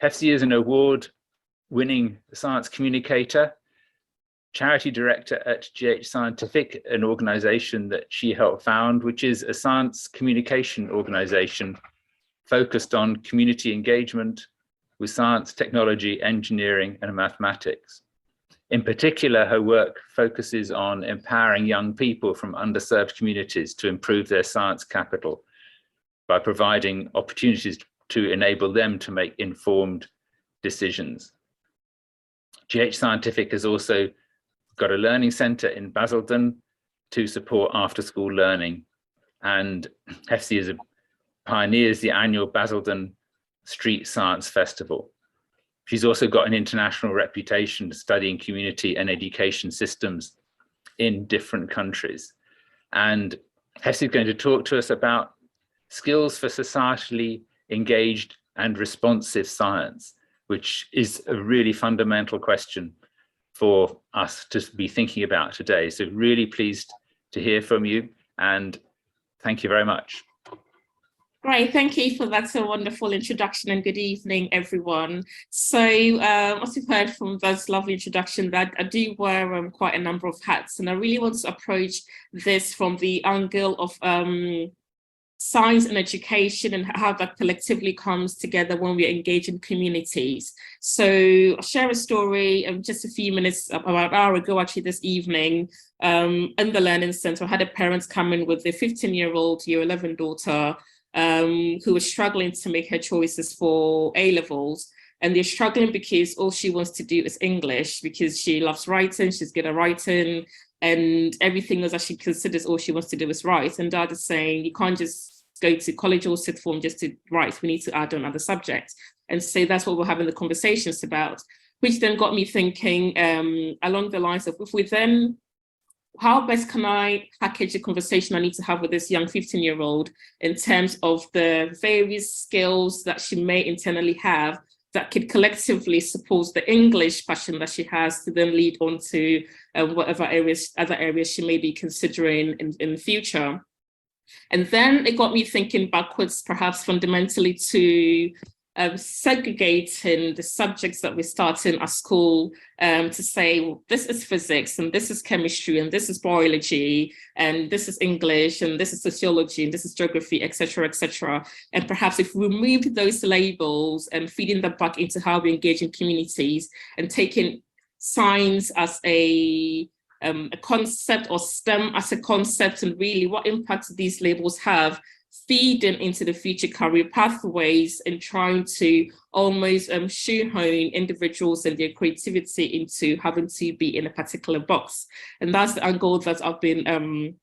Hephzi is an award-winning science communicator, charity director at GhScientific, an organization that she helped found, which is a science communication organization focused on community engagement with science, technology, engineering, and mathematics. In particular, her work focuses on empowering young people from underserved communities to improve their science capital by providing opportunities to enable them to make informed decisions. GhScientific has also got a learning centre in Basildon to support after-school learning. And Hephzi pioneers the annual Basildon Street Science Festival. She's also got an international reputation studying community and education systems in different countries. And Hephzi is going to talk to us about skills for societally engaged and responsive science, which is a really fundamental question for us to be thinking about today. So really pleased to hear from you, and thank you very much. Great, thank you for that wonderful introduction, and good evening, everyone. So as you've heard from that lovely introduction, that I do wear quite a number of hats, and I really want to approach this from the angle of science and education and how that collectively comes together when we engage in communities. So I'll share a story just a few minutes, about an hour ago actually this evening, in the Learning Centre. I had a parent come in with a 15-year-old year 11 daughter who was struggling to make her choices for A-levels. And they're struggling because all she wants to do is English, because she loves writing, she's good at writing, and everything else that she considers all she wants to do is write. And Dad is saying, you can't just go to college or sixth form just to write, we need to add on other subjects. And so that's what we're having the conversations about, which then got me thinking along the lines of, if we then, how best can I package the conversation I need to have with this young 15-year-old in terms of the various skills that she may internally have that could collectively support the English passion that she has to then lead on to whatever other areas she may be considering in the future. And then it got me thinking backwards, perhaps fundamentally, to segregating the subjects that we start in at school, to say, well, this is physics, and this is chemistry, and this is biology, and this is English, and this is sociology, and this is geography, etc., etc. And perhaps if we removed those labels and feeding them back into how we engage in communities and taking science as a concept, or STEM as a concept, and really what impact these labels have, feeding into the future career pathways and trying to almost shoehorn individuals and their creativity into having to be in a particular box. And that's the angle that I've been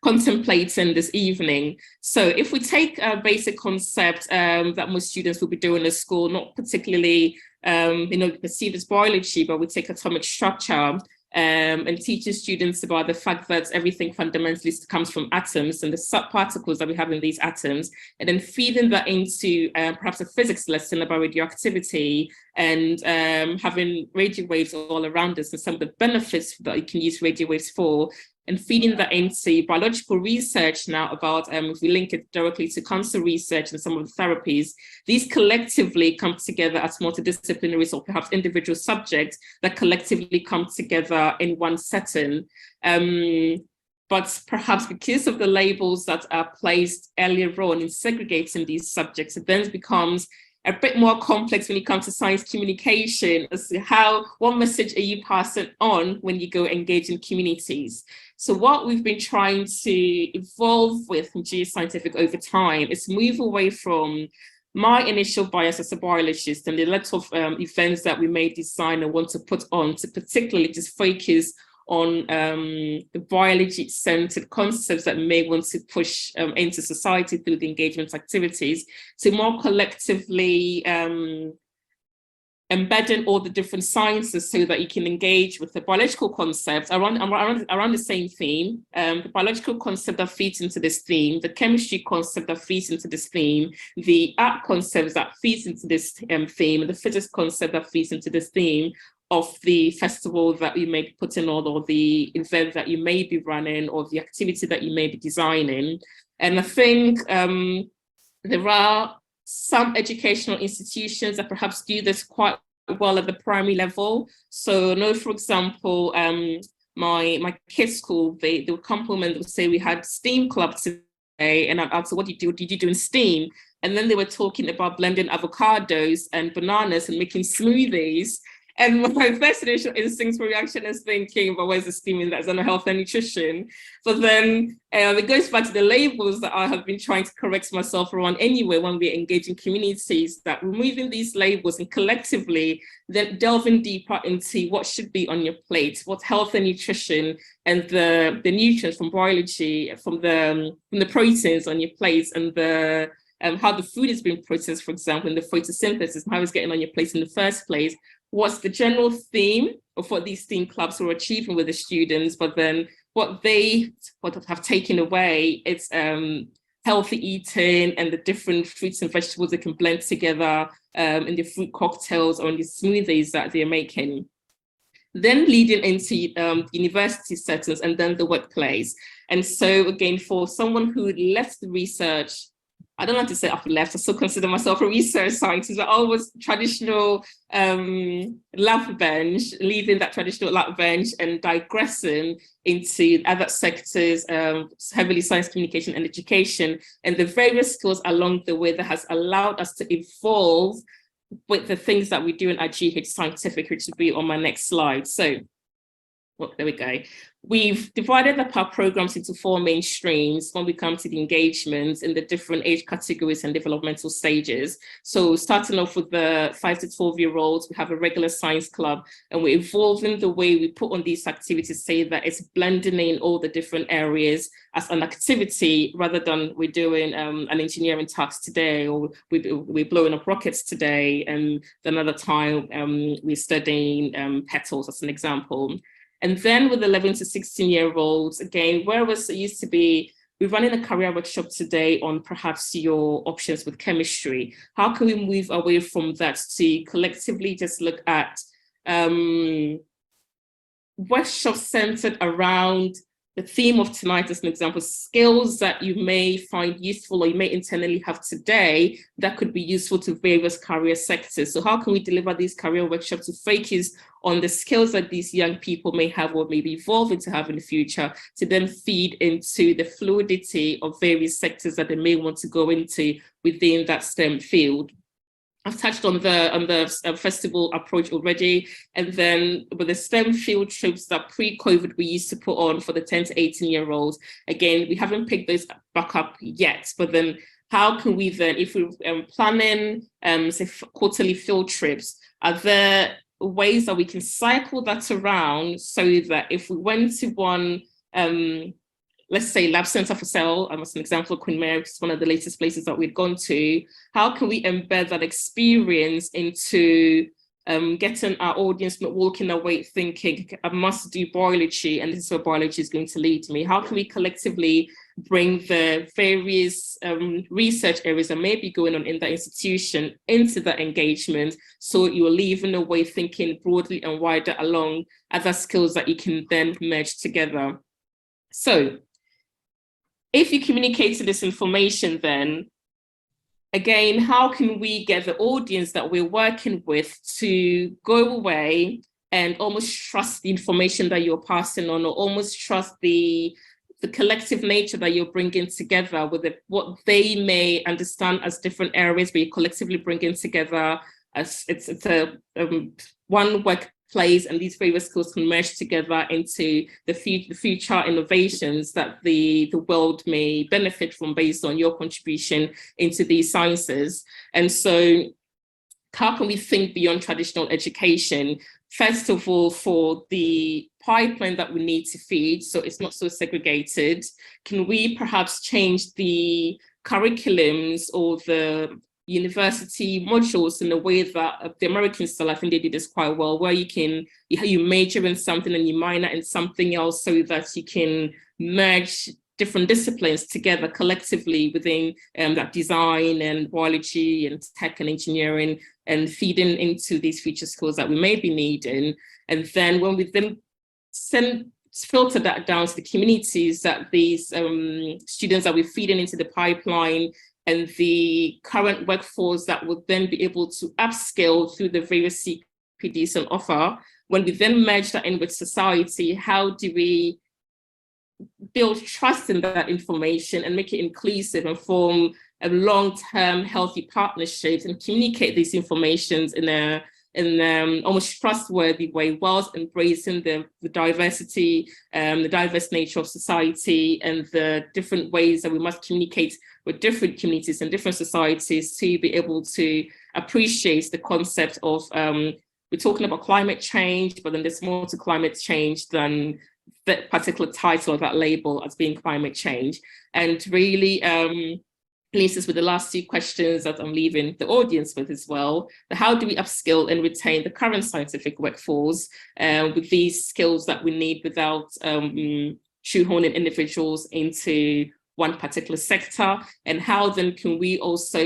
contemplating this evening. So if we take a basic concept that most students will be doing in school, not particularly perceived as biology, but we take atomic structure, and teaching students about the fact that everything fundamentally comes from atoms and the subparticles that we have in these atoms, and then feeding that into perhaps a physics lesson about radioactivity and having radio waves all around us and some of the benefits that you can use radio waves for, and feeding that into biological research now about, if we link it directly to cancer research and some of the therapies, these collectively come together as multidisciplinaries or perhaps individual subjects that collectively come together in one setting. But perhaps because of the labels that are placed earlier on in segregating these subjects, it then becomes a bit more complex when it comes to science communication as to what message are you passing on when you go engage in communities. So what we've been trying to evolve with in GhScientific over time is move away from my initial bias as a biologist and the lot of events that we may design and want to put on to particularly just focus on the biology-centered concepts that may want to push into society through the engagement activities, to more collectively embedding all the different sciences so that you can engage with the biological concepts around the same theme, the biological concept that feeds into this theme, the chemistry concept that feeds into this theme, the art concepts that feeds into this theme, and the physics concept that feeds into this theme of the festival that you may be putting on, or the event that you may be running, or the activity that you may be designing. And I think there are some educational institutions that perhaps do this quite well at the primary level. So, no, for example, my kids' school, they would compliment, they would say we had STEAM club today, and I'd ask, what did you do in STEAM? And then they were talking about blending avocados and bananas and making smoothies. And my first initial instinct reaction is thinking, but where's the STEAM in that? Is under health and nutrition? But then it goes back to the labels that I have been trying to correct myself around anyway when we're engaging communities, that removing these labels and collectively then delving deeper into what should be on your plate, what health and nutrition and the nutrients from biology, from the proteins on your plate, and the how the food is being processed, for example, in the photosynthesis, and how it's getting on your plate in the first place. What's the general theme of what these STEAM clubs are achieving with the students, but then what have taken away, it's healthy eating and the different fruits and vegetables that can blend together in the fruit cocktails or in the smoothies that they're making. Then leading into university settings and then the workplace. And so again, for someone who left the research, I don't like to say I've left, I still consider myself a research scientist, but always traditional lab bench, leaving that traditional lab bench and digressing into other sectors, heavily science communication and education, and the various skills along the way that has allowed us to evolve with the things that we do in our GhScientific, which will be on my next slide. So, well, there we go. We've divided up our programs into 4 main streams when we come to the engagements in the different age categories and developmental stages. So starting off with the 5 to 12-year-olds, we have a regular science club, and we're evolving the way we put on these activities, say that it's blending in all the different areas as an activity, rather than we're doing an engineering task today, or we're blowing up rockets today, and another time we're studying petals, as an example. And then with 11 to 16-year-olds, again, whereas it used to be, we're running a career workshop today on perhaps your options with chemistry. How can we move away from that to collectively just look at workshops centered around the theme of tonight, as an example, skills that you may find useful or you may internally have today that could be useful to various career sectors. So how can we deliver these career workshops to focus on the skills that these young people may have or may be evolving to have in the future, to then feed into the fluidity of various sectors that they may want to go into within that STEM field? I've touched on the festival approach already, and then with the STEM field trips that pre-COVID we used to put on for the 10 to 18-year-olds, again, we haven't picked those back up yet, but then how can we then, if we're planning say quarterly field trips, are there ways that we can cycle that around so that if we went to one, let's say Lab Center for Cell, as an example, Queen Mary is one of the latest places that we've gone to, how can we embed that experience into getting our audience not walking away thinking, I must do biology and this is where biology is going to lead me? How can we collectively bring the various research areas that may be going on in that institution into that engagement, so you're leaving away thinking broadly and wider along other skills that you can then merge together? So, if you communicate this information, then again, how can we get the audience that we're working with to go away and almost trust the information that you're passing on, or almost trust the collective nature that you're bringing together with what they may understand as different areas, but you're collectively bringing together as it's a one workplace, and these various skills can merge together into the future innovations that the world may benefit from based on your contribution into these sciences. And so how can we think beyond traditional education? First of all, for the pipeline that we need to feed, so it's not so segregated, can we perhaps change the curriculums or the university modules in a way that the American style, I think they did this quite well, where you major in something and you minor in something else, so that you can merge different disciplines together collectively within that design and biology and tech and engineering, and feeding into these future skills that we may be needing. And then when we then filter that down to the communities that these students that we're feeding into the pipeline and the current workforce that would then be able to upskill through the various CPDs on offer. When we then merge that in with society, how do we build trust in that information and make it inclusive and form a long-term healthy partnerships and communicate these informations in an almost trustworthy way, whilst embracing the diversity, the diverse nature of society, and the different ways that we must communicate with different communities and different societies to be able to appreciate the concept of, we're talking about climate change, but then there's more to climate change than that particular title or that label as being climate change. And really leaves us with the last two questions that I'm leaving the audience with as well. How do we upskill and retain the current scientific workforce with these skills that we need without shoehorning individuals into one particular sector? And how then can we also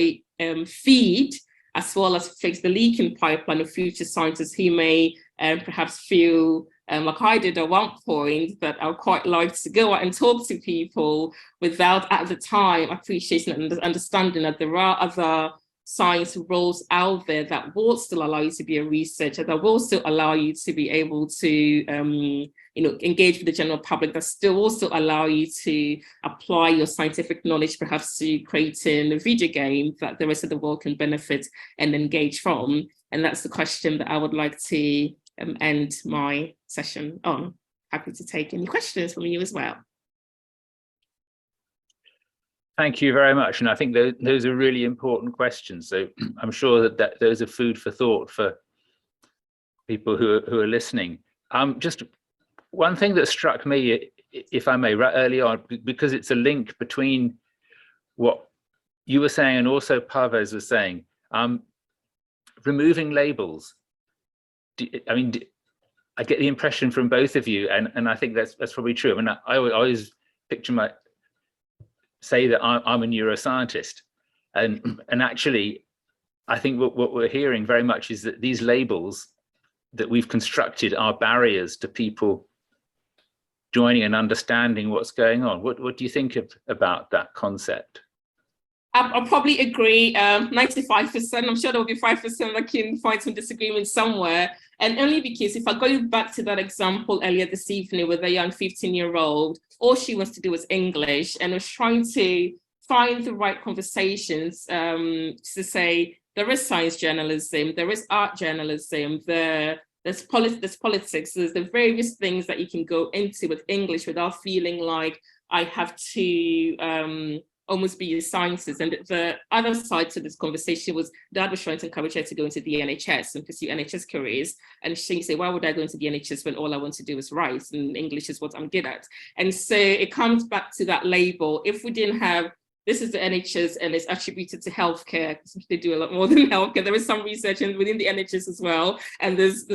feed as well as fix the leaking pipeline of future scientists who may perhaps feel like I did at one point, that I would quite like to go out and talk to people without at the time appreciating and understanding that there are other science roles out there that will still allow you to be a researcher, that will still allow you to be able to engage with the general public, that still also allow you to apply your scientific knowledge perhaps to creating a video game that the rest of the world can benefit and engage from. And that's the question that I would like to end my session on. Happy to take any questions from you as well. Thank you very much. And I think those are really important questions. So I'm sure that those are food for thought for people who are listening. Just one thing that struck me, if I may, right early on, because it's a link between what you were saying and also Parvez was saying, removing labels. I get the impression from both of you, and I think that's probably true. I mean, I always say that I'm a neuroscientist, and actually, I think what we're hearing very much is that these labels that we've constructed are barriers to people joining and understanding what's going on. What do you think about that concept? I'll probably agree 95%. I'm sure there will be 5% that can find some disagreement somewhere. And only because if I go back to that example earlier this evening with a young 15-year-old, all she wants to do is English and was trying to find the right conversations to say, there is science journalism, there is art journalism, there's politics, there's the various things that you can go into with English without feeling like I have to almost be a scientist. And the other side to this conversation was Dad was trying to encourage her to go into the NHS and pursue NHS careers. And she said, why would I go into the NHS when all I want to do is write and English is what I'm good at? And so it comes back to that label. If we didn't have, this is the NHS and it's attributed to healthcare, they do a lot more than healthcare. There is some research within the NHS as well. And there's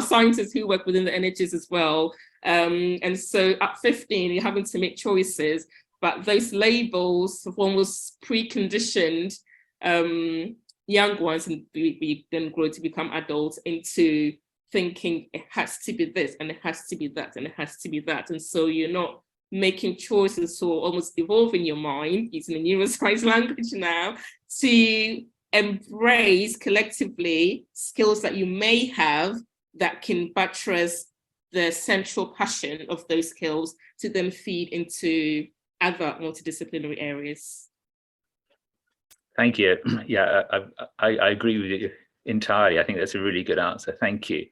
scientists who work within the NHS as well. And so at 15, you're having to make choices. But those labels, one was preconditioned young ones, and we then grow to become adults into thinking it has to be this, and it has to be that, and it has to be that. And so you're not making choices, so almost evolving your mind, using the neuroscience language now, to embrace collectively skills that you may have that can buttress the central passion of those skills to then feed into other multidisciplinary areas. Thank you. Yeah, I agree with you entirely. I think that's a really good answer. Thank you.